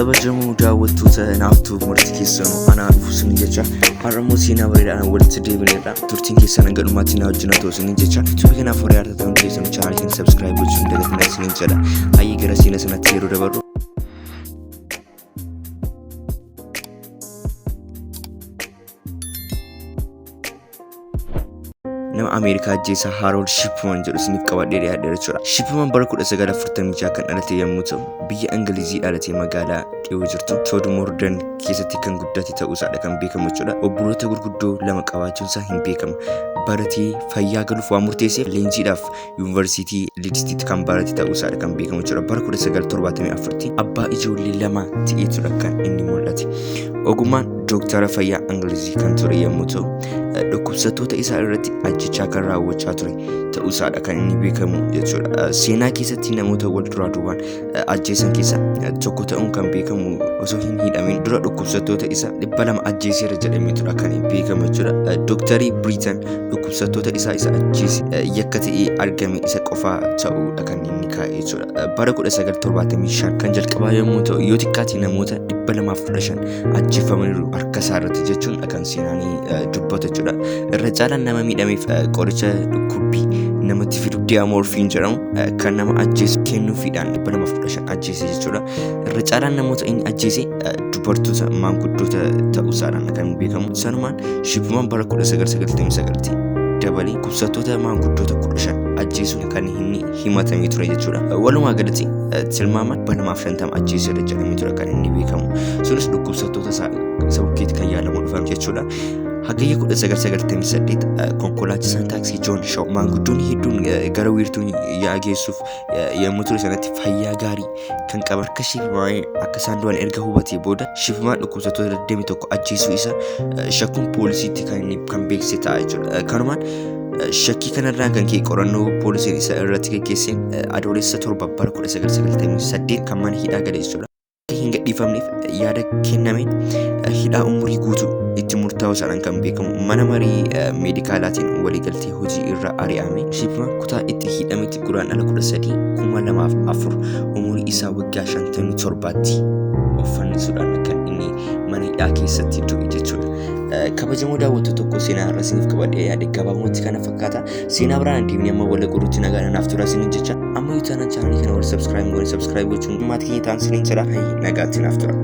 kabajamoo daawwattoota naaftuu murtii keessanuu ana alfuusin jecha har'ammoo seenaa bareedaadhaan walitti deebineerra turtiin keessan hanga dhumaatti na wajjin haa ta'usin jecha yuutuubii kanaaf horii argattanii keessanuu chaanaalii keenya subscribe gochuun dagatinaa isiniin jedha. Hayyee gara seenaa sanatti yeroo dabarru nama Ameerikaa ajjeesaa Harold Shipman jedhu isiniif qabadhee dhiyaadheera jechuudha. Shipman bara 1946 kan dhalate yommuu ta'u biyya Ingilizii dhalatee magaalaa dhiyoo jirtu Todmorden keessatti kan guddate ta'uusaadha kan beekamu jechuudha. Obboloota gurguddoo lama qabaachuunsaa hin beekama. Baratee fayyaa galuuf waan murteesseef leenjiidhaaf yuunivarsiitii Liidsitti kan barate ta'uusaadha kan beekamu jechuudha. Bara 1974 abbaa ijoollee lama ta'eetudha kan inni mul'ate. Ogummaan dooktara fayyaa Ingilizii kan ture yommuu ta'u dhukkubsattoota isaa irratti ajjechaa kan raawwachaa ture ta'uusaadha kan inni beekamu jechuudha. Seenaa keessatti namoota wal duraa duubaan ajjeesan keessaa tokko ta'uun kan beekamu osoo hin hidhamin dura dhukkubsattoota isaa 200 ajjeeseera jedhameetudha kan beekamu jechuudha. Dooktarii Biriitan dhukkubsattoota isaa ajjeese yakka ta'ee argame isa qofaa ta'uudha kan inni kaa'e jechuudha. Bara 1975 kan jalqabaa yommuu ta'u yoo xiqqaate namoota 215 ajjeefamaniiru harka isaa irratti jechuun kan seenaanii dubbata jechuudha. Irra caalaan nama miidhameef qoricha dhukkubbii namatti fidu diyaamorfiin jedhamu kan nama ajjeesu kennuufiidhaan 215 ajjeese jechuudha. Irra caalaan namoota inni ajjeese dubartoota maanguddoota ta'uusaadhaan kan beekamu. Sanumaan Shipman bara 1999 dabalee dhukkubsattoota maanguddoota 15 ajjeesuun kan inni himatamee ture jechuudha. Walumaa galatti tilmaamaan 250 ajjeeseera jedhamee ture kan inni beekamu. Sunis dhukkubsattoota isa bukkeetti kan yaalamu dhufan jechuudha. Hagayya 1998 konkolaachisaan taaksii Joon Shaw maanguddoonni hedduun gara wiirtuu geessuuf yommuu ture sanatti fayyaa gaarii kan qaban akka Shipman akka isaan du'an erga hubatee booda Shipman dhukkubsattoota 21 ajjeesuu isa shakkuun poolisiitti kan beeksise ta'a jechuudha. Kanumaan shakkii kanarraan kan ka'e qorannoo poolisiin isa irratti gaggeesseen adoolessa 7 bara 1998 kan mana hidhaa gale jechuudha. Hin gadhiifamneef yaada kennameen hidhaa umurii guutuu itti murtaa'u isaan kan beekamu. Mana marii meedikaalaatiin waliigaltee hojii irra ari'ame. Shipman kutaa itti hidhametti guraandhala 13 2004 umurii isaa waggaa 57tti uffannisuudhaan kan inni mana hidhaa keessatti du'e jechuudha. Kabajamoo daawwattoota tokko seenaa irra isiniif qabadhee yaade gabaabumatti kana fakkaata. Seenaa biraan deemnee amma wal guruutti nagaan naaf tura isiniin jecha amma yuutuub chaanaalii kana wal subscribe gochuun maatii keenya ta'an isiniin jedha. Nagaatti naaf tura.